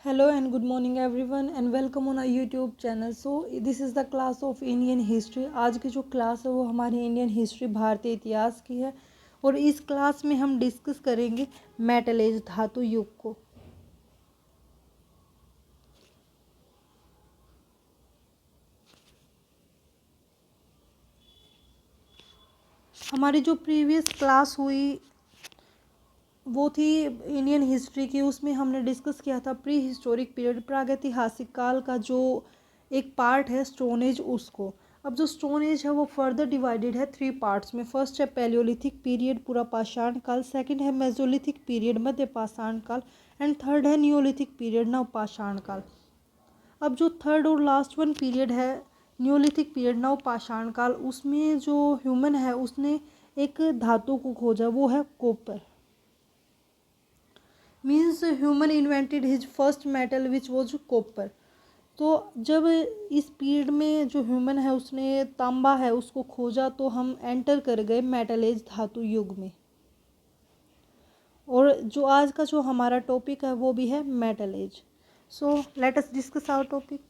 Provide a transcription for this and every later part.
Hello and good morning everyone and welcome on our YouTube channel. So this is the class of Indian history. आज की जो class है वो हमारी Indian history भारतीय इतिहास की है और इस क्लास में हम डिस्कस करेंगे मेटल एज धातु युग को। हमारी जो प्रीवियस क्लास हुई वो थी इंडियन हिस्ट्री की। उसमें हमने डिस्कस किया था प्री हिस्टोरिक पीरियड, प्रागैतिहासिक काल का जो एक पार्ट है स्टोन एज उसको। अब जो स्टोन एज है वो फर्दर डिवाइडेड है 3 पार्ट्स में। फर्स्ट है पैलियोलिथिक पीरियड पूरा पाषाण काल, सेकंड है मेसोलिथिक पीरियड मध्य पाषाण काल एंड थर्ड है नियोलिथिक पीरियड नव पाषाण काल। अब जो थर्ड और लास्ट वन पीरियड है न्योलिथिक पीरियड नव पाषाण काल, उसमें जो ह्यूमन है उसने एक धातु को खोजा, वो है copper. Means human invented his first metal which was copper. तो जब इस पीरियड में जो ह्यूमन है उसने तांबा है उसको खोजा तो हम एंटर कर गए मेटल एज धातु युग में। और जो आज का जो हमारा टॉपिक है वो भी है metal age. So let us discuss our topic.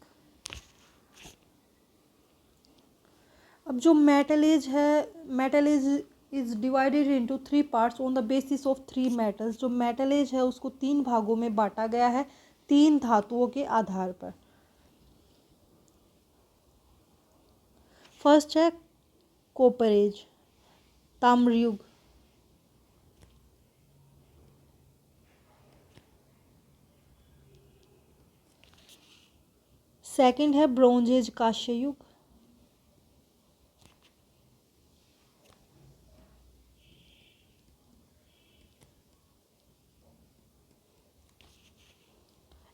अब जो मेटल एज है, metal age is divided into 3 parts on the basis of 3 metals. जो मेटल एज है उसको 3 भागों में बांटा गया है 3 धातुओं के आधार पर। फर्स्ट है कॉपर एज, ताम्र युग। सेकंड है ब्रोंज एज, कांस्य युग।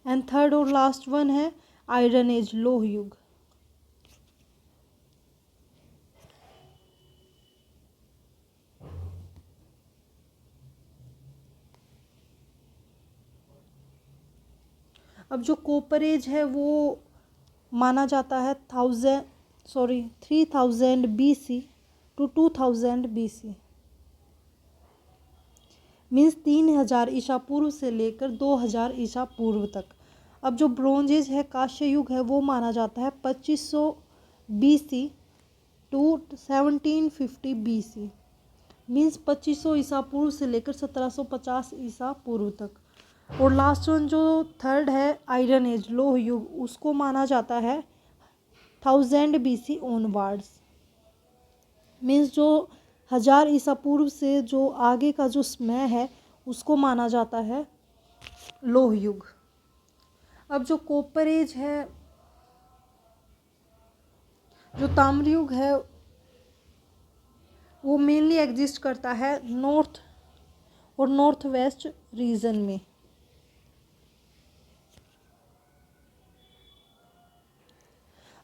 एंड थर्ड और लास्ट वन है आयरन एज, लोह युग। अब जो कॉपर एज है वो माना जाता है 3000 BC टू 2000 BC। मीन्स 3000 ईसा पूर्व से लेकर 2000 ईसा पूर्व तक। अब जो ब्रोंज एज है, कांस्य युग है, वो माना जाता है 2500 BC टू 1750 BC। मीन्स 2500 ईसा पूर्व से लेकर 1750 ईसा पूर्व तक। और लास्ट वन जो थर्ड है आयरन एज, लोह युग, उसको माना जाता है 1000 BC ऑनवर्ड्स। मीन्स जो 1000 ईसा पूर्व से जो आगे का जो समय है उसको माना जाता है लोह युग। अब जो कॉपर एज है, जो ताम्र युग है, वो मेनली एग्जिस्ट करता है नॉर्थ और नॉर्थ वेस्ट रीजन में।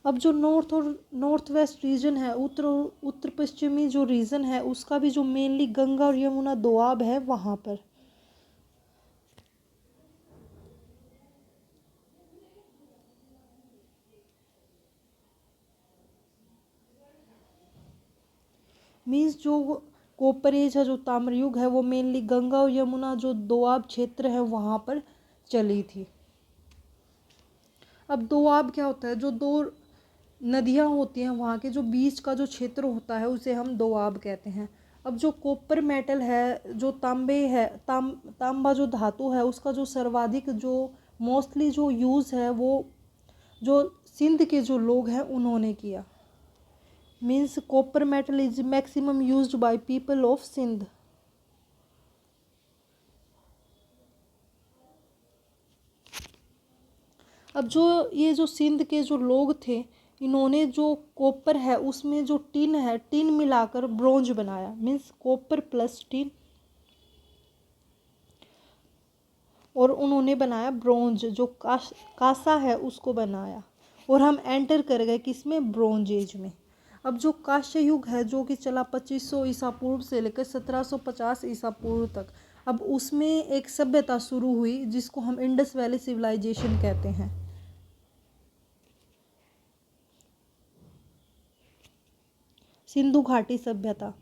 अब जो नॉर्थ और नॉर्थ वेस्ट रीजन है, उत्तर पश्चिमी जो रीजन है उसका भी जो मेनली गंगा और यमुना दोआब है वहाँ पर। मीन्स जो कॉपर एज है, जो ताम्र युग है, वो मेनली गंगा और यमुना जो दोआब क्षेत्र है वहाँ पर चली थी। अब दोआब क्या होता है, जो दो नदियाँ होती हैं वहाँ के जो बीच का जो क्षेत्र होता है उसे हम दोआब कहते हैं। अब जो कॉपर मेटल है, जो तांबे है, तांबा जो धातु है, उसका जो सर्वाधिक जो मोस्टली जो यूज़ है वो जो सिंध के जो लोग हैं उन्होंने किया। Means copper metal is maximum used by people of Sindh. अब जो ये जो सिंध के जो लोग थे, इन्होंने जो कॉपर है उसमें जो टिन है, टिन मिलाकर ब्रोंज बनाया। मीन्स कॉपर प्लस टिन, और उन्होंने बनाया ब्रोंज, जो कांसा है उसको बनाया। और हम एंटर कर गए किसमें, ब्रोंज एज में। अब जो कांस्य युग है जो कि चला 2500 ईसा पूर्व से लेकर 1750 ईसा पूर्व तक, अब उसमें एक सभ्यता शुरू हुई जिसको हम इंडस वैली सिविलाइजेशन कहते हैं। सिंधु घाटी सभ्यता।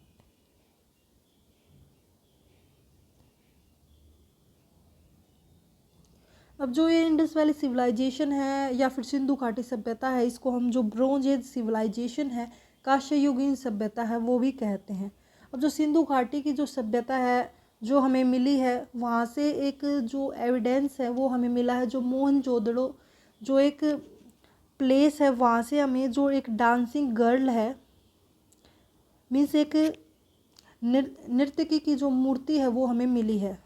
अब जो ये इंडस वैली सिविलाइजेशन है या फिर सिंधु घाटी सभ्यता है, इसको हम जो ब्रोंज एज सिविलाइजेशन है, कांस्ययुगीन सभ्यता है, वो भी कहते हैं। अब जो सिंधु घाटी की जो सभ्यता है जो हमें मिली है, वहाँ से एक जो एविडेंस है वो हमें मिला है, जो मोहनजोदड़ो जो एक प्लेस है, वहाँ से हमें जो एक डांसिंग गर्ल है, मीन्स एक नर्तकी की जो मूर्ति है वो हमें मिली है।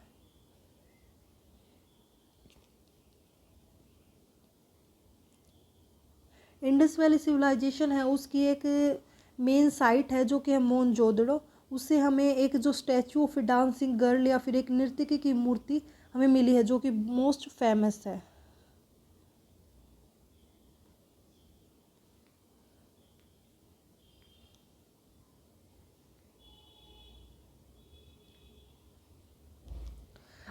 इंडस वैली सिविलाइजेशन है, उसकी एक मेन साइट है जो कि है मोहनजोदड़ो। उससे हमें एक जो स्टैचू ऑफ डांसिंग गर्ल या फिर एक नर्तकी की मूर्ति हमें मिली है, जो कि मोस्ट फेमस है।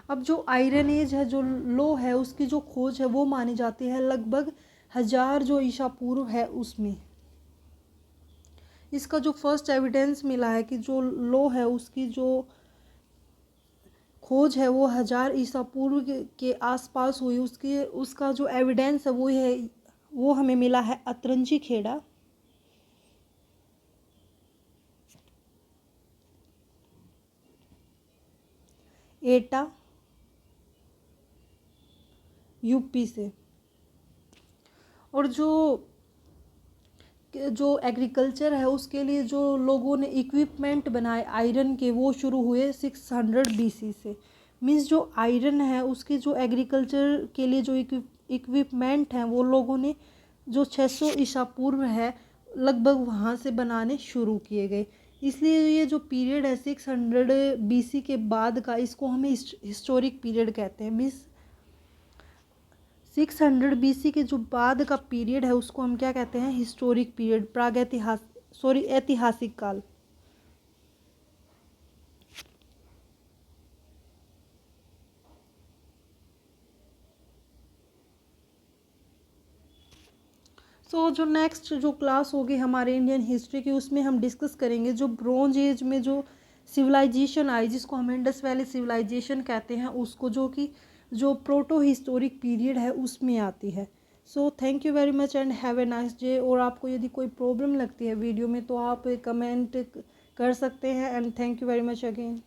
अब जो आयरन एज है, जो लो है, उसकी जो खोज है वो मानी जाती है लगभग 1000 जो ईसा पूर्व है उसमें। इसका जो फर्स्ट एविडेंस मिला है कि जो लो है उसकी जो खोज है वो 1000 ईसा पूर्व के आसपास हुई। उसका जो एविडेंस है वो हमें मिला है अतरंजी खेड़ा, एटा, यूपी से। और जो एग्रीकल्चर है उसके लिए जो लोगों ने इक्विपमेंट बनाए आयरन के, वो शुरू हुए 600 BC से। मीन्स जो आयरन है उसके जो एग्रीकल्चर के लिए जो इक्विपमेंट हैं वो लोगों ने जो 600 ईसा पूर्व है लगभग वहाँ से बनाने शुरू किए गए। इसलिए ये जो पीरियड है 600 BC के बाद का, इसको हमें हिस्टोरिक पीरियड कहते हैं। मीन्स 600 BC के जो बाद का पीरियड है उसको हम क्या कहते हैं? हिस्टोरिक पीरियड, ऐतिहासिक काल। जो नेक्स्ट जो क्लास होगी हमारे इंडियन हिस्ट्री की, उसमें हम डिस्कस करेंगे जो ब्रोंज एज में जो सिविलाइजेशन आई, जिसको हम इंडस वैली सिविलाइजेशन कहते हैं, उसको जो कि जो प्रोटो हिस्टोरिक पीरियड है उसमें आती है। Thank you very much and have a nice day. और आपको यदि कोई प्रॉब्लम लगती है वीडियो में तो आप कमेंट कर सकते हैं। And thank you very much again.